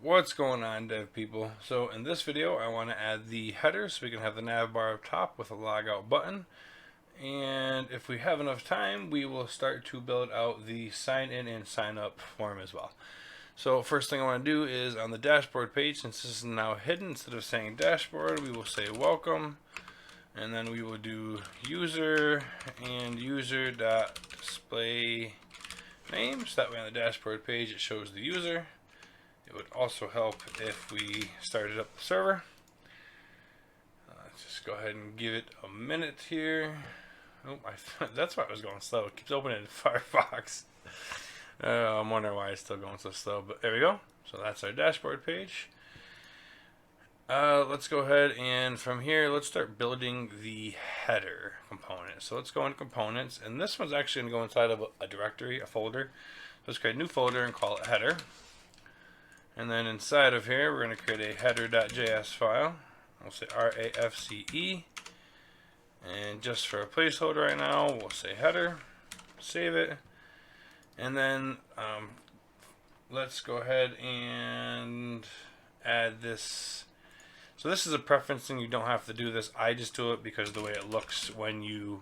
What's going on, dev people? So in this video I want to add the header so we can have the nav bar up top with a logout button, and if we have enough time we will start to build out the sign in and sign up form as well. So first thing I want to do is on the dashboard page, since this is now hidden, instead of saying dashboard we will say welcome, and then we will do user and user.display name, so that way on the dashboard page it shows the user. It would also help if we started up the server. Let's just go ahead and give it a minute here. Oh, that's why it was going slow. It keeps opening in Firefox. I'm wondering why it's still going so slow, but there we go. So that's our dashboard page. Let's go ahead and from here, let's start building the header component. So let's go into components, and this one's actually going to go inside of a directory, a folder. Let's create a new folder and call it header. And then inside of here, we're going to create a header.js file. We'll say RAFCE. And just for a placeholder right now, we'll say header. Save it. And then let's go ahead and add this. So this is a preference thing. You don't have to do this. I just do it because of the way it looks when you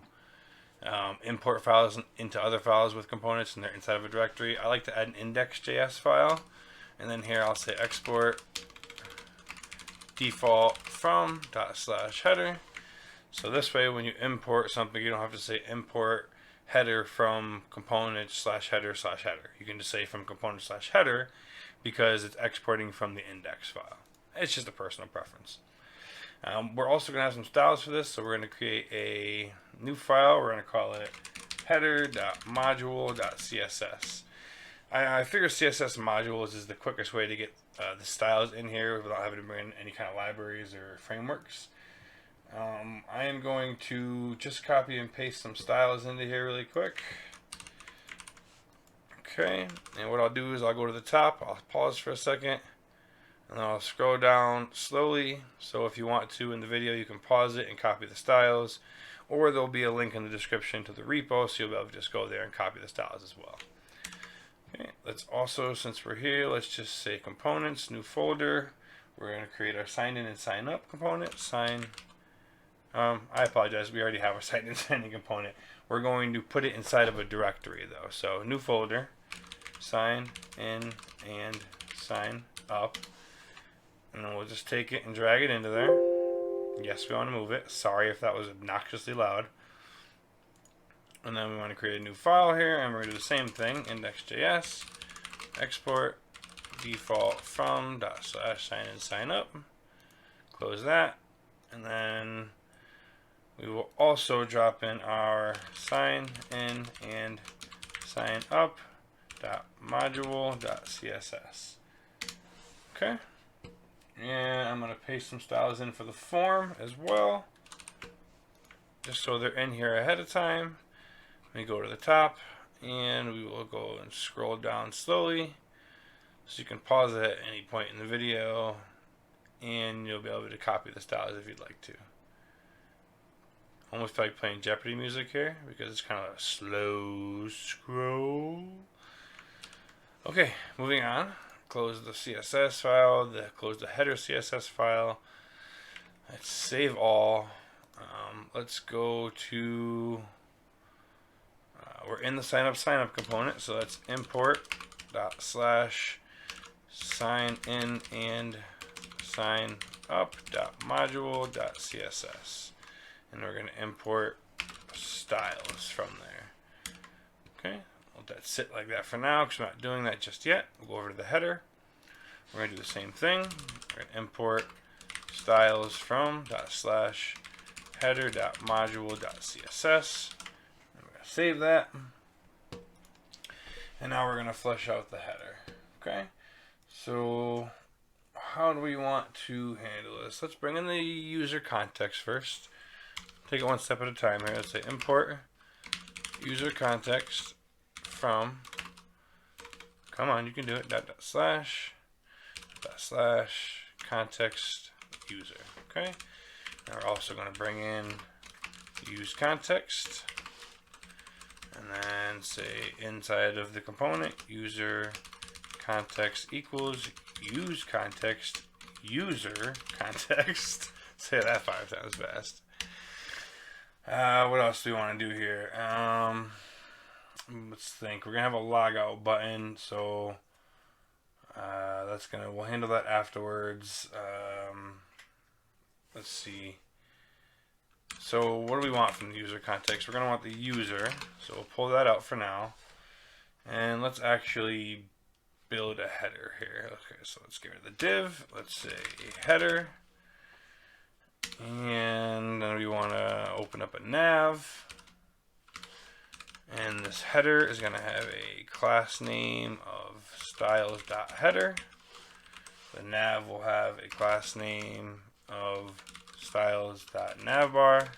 import files into other files with components and they're inside of a directory. I like to add an index.js file. And then here I'll say export default from /header. So this way when you import something, you don't have to say import header from component /header/header. You can just say from component /header because it's exporting from the index file. It's just a personal preference. We're also going to have some styles for this, so we're going to create a new file. We're going to call it header.module.css. I figure CSS modules is the quickest way to get the styles in here without having to bring in any kind of libraries or frameworks. I am going to just copy and paste some styles into here really quick. Okay, and what I'll do is I'll go to the top, I'll pause for a second, and then I'll scroll down slowly. So if you want to in the video, you can pause it and copy the styles, or there'll be a link in the description to the repo, so you'll be able to just go there and copy the styles as well. Okay, let's also, since we're here, let's just say components, new folder. We're going to create our sign in and sign up component. I apologize, we already have our sign in and sign in component. We're going to put it inside of a directory though. So new folder, sign in and sign up. And then we'll just take it and drag it into there. Yes, we want to move it. Sorry if that was obnoxiously loud. And then we want to create a new file here, and we're going to do the same thing, index.js, export default from /sign in sign up, close that, and then we will also drop in our sign in and sign up .module.css. Okay, and I'm going to paste some styles in for the form as well, just so they're in here ahead of time. We go to the top and we will go and scroll down slowly, so you can pause it at any point in the video and you'll be able to copy the styles if you'd like to. Almost feel like playing Jeopardy music here because it's kind of a slow scroll. Okay, moving on. Close the CSS file, close the header CSS file. Let's save all. Let's go to we're in the sign up component, so let's import /sign in and sign up .module.css, and we're going to import styles from there. Okay, let that sit like that for now because we're not doing that just yet. We'll go over to the header. We're going to do the same thing. We're going to import styles from /header.module.css. Save that, and now we're going to flesh out the header. Okay, so how do we want to handle this? Let's bring in the user context first. Take it one step at a time here. Let's say import user context from, come on, you can do it, // context user. Okay, and we're also going to bring in use context. And then say inside of the component user context equals use context, user context. Say that 5 times fast. What else do we want to do here? Let's think. We're gonna have a logout button, so we'll handle that afterwards. Let's see. So what do we want from the user context? We're gonna want the user, so we'll pull that out for now. And let's actually build a header here. Okay, so let's get rid of the div. Let's say header. And then we want to open up a nav. And this header is going to have a class name of styles.header. The nav will have a class name of styles.navbar.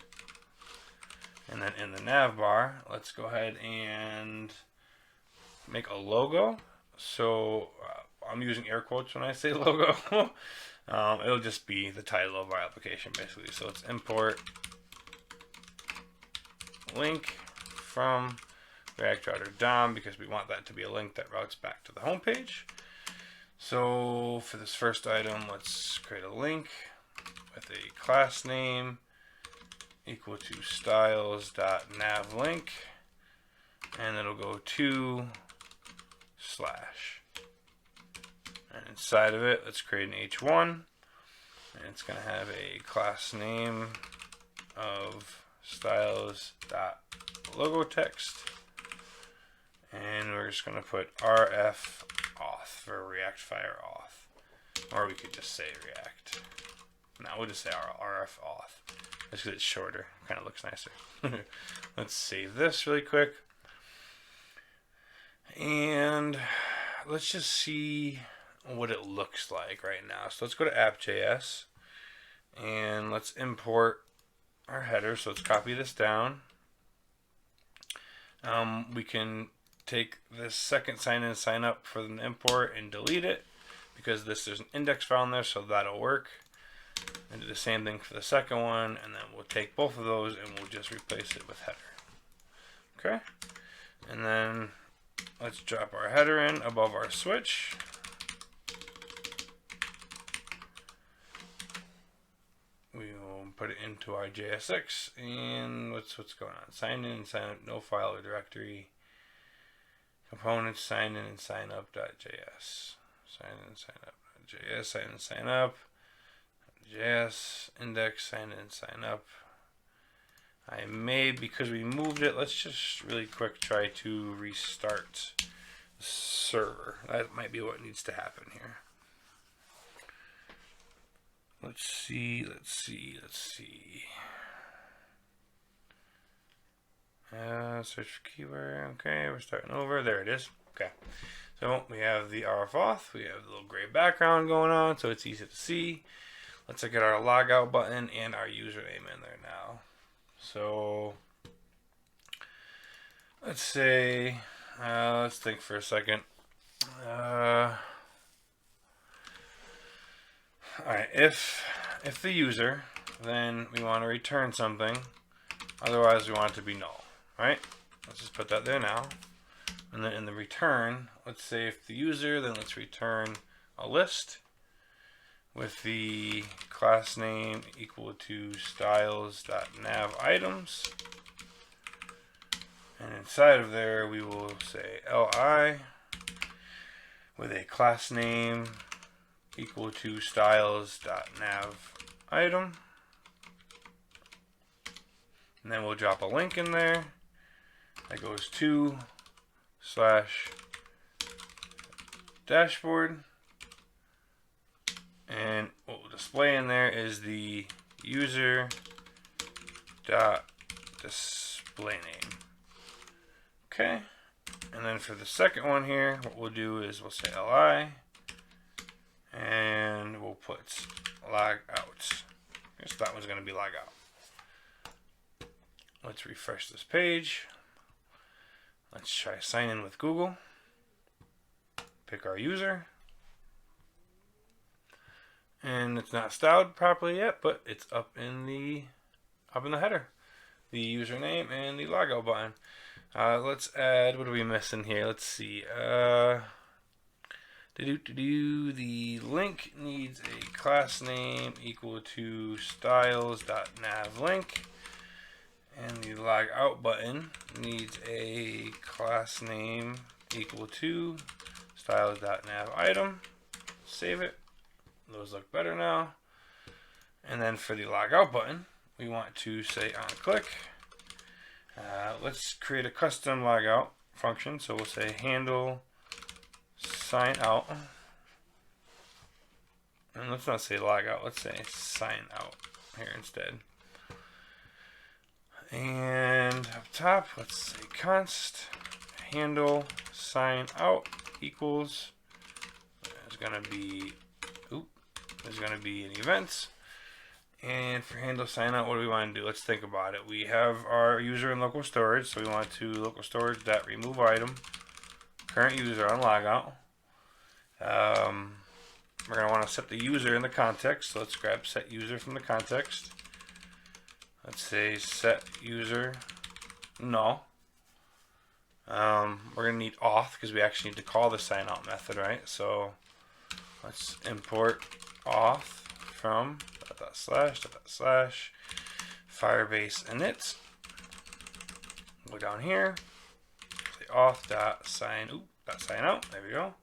And then in the navbar, let's go ahead and make a logo. So I'm using air quotes when I say logo. It'll just be the title of our application basically. So let's import link from React Router DOM because we want that to be a link that routes back to the home page. So for this first item, let's create a link with a class name equal to styles.navlink, and it'll go to / and inside of it, let's create an h1, and it's going to have a class name of styles.logo text, and we're just going to put rf auth for React Fire auth, or we could just say React. No, we'll just say rf auth just because it's shorter, kind of looks nicer. Let's save this really quick, and let's just see what it looks like right now. So let's go to app.js and let's import our header. So let's copy this down. We can take this second sign in sign up for the import and delete it because there's an index file in there, so that'll work. And do the same thing for the second one, and then we'll take both of those and we'll just replace it with header. Okay, and then let's drop our header in above our switch. We will put it into our JSX, and what's going on? Sign in, sign up, no file or directory. Components, sign in and sign up.js. Sign in and sign up.js, sign in and sign up. JS, index, sign in and sign up. I may, because we moved it, let's just really quick try to restart the server. That might be what needs to happen here. Let's see. Search for keyword. Okay, we're starting over. There it is. Okay. So we have the rf auth. We have the little gray background going on, so it's easy to see. Let's get our logout button and our username in there now. So let's say, let's think for a second. Alright, if the user, then we want to return something. Otherwise, we want it to be null. Right? Let's just put that there now. And then in the return, let's say if the user, then let's return a list with the class name equal to styles.navItems. And inside of there, we will say li with a class name equal to styles.navItem. And then we'll drop a link in there that goes to /dashboard. And what we'll display in there is the user.display name. Okay. And then for the second one here, what we'll do is we'll say li and we'll put log out. So that one's going to be log out. Let's refresh this page. Let's try sign in with Google. Pick our user. And it's not styled properly yet, but it's up in the header. The username and the logout button. Let's add, what are we missing here? Let's see. The link needs a class name equal to styles.navLink, and the log out button needs a class name equal to styles.navItem. Save it. Those look better now. And then for the log out button, we want to say on click. Let's create a custom logout function. So we'll say handle sign out. And let's not say logout, let's say sign out here instead. And up top, let's say const handle sign out equals, there's gonna be an event. And for handle sign out, what do we want to do? Let's think about it. We have our user in local storage, so we want to local storage.remove item, current user on logout. We're going to want to set the user in the context, so let's grab set user from the context. Let's say set user null. We're going to need auth because we actually need to call the sign out method, right? So let's import auth from // Firebase init. Go down here, say auth.sign out. There we go.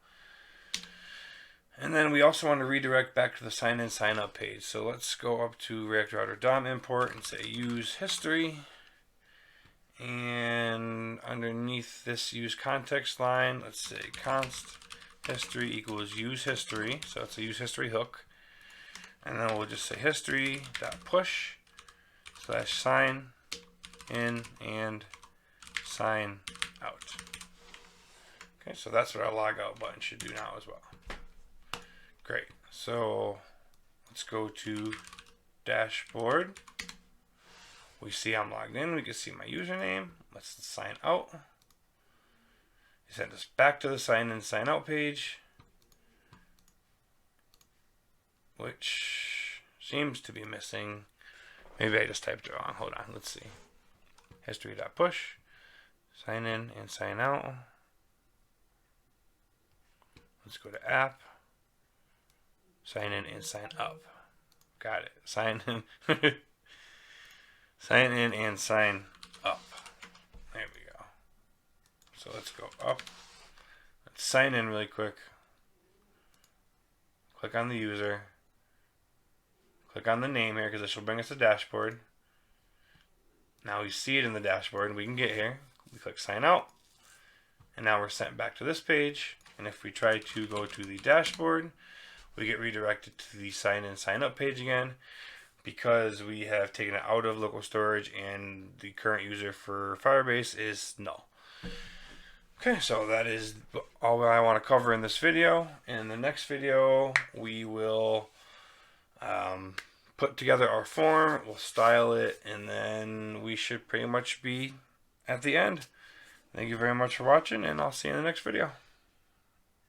And then we also want to redirect back to the sign in sign up page. So let's go up to React Router DOM import and say use history. And underneath this use context line, let's say const history equals use history. So it's a use history hook. And then we'll just say history.push / sign in and sign out. Okay, so that's what our logout button should do now as well. Great. So let's go to dashboard. We see I'm logged in. We can see my username. Let's sign out. It sent us back to the sign in sign out page, which seems to be missing. Maybe I just typed it wrong. Hold on, let's see. History.push, sign in and sign out. Let's go to app, sign in and sign up. Got it. Sign in, sign in and sign up. There we go. So let's go up. Let's sign in really quick. Click on the user. Click on the name here because this will bring us to the dashboard. Now we see it in the dashboard and we can get here. We click sign out. And now we're sent back to this page. And if we try to go to the dashboard, we get redirected to the sign in sign up page again because we have taken it out of local storage and the current user for Firebase is null. Okay, so that is all I want to cover in this video. In the next video, we will put together our form, we'll style it, and then we should pretty much be at the end. Thank you very much for watching, and I'll see you in the next video.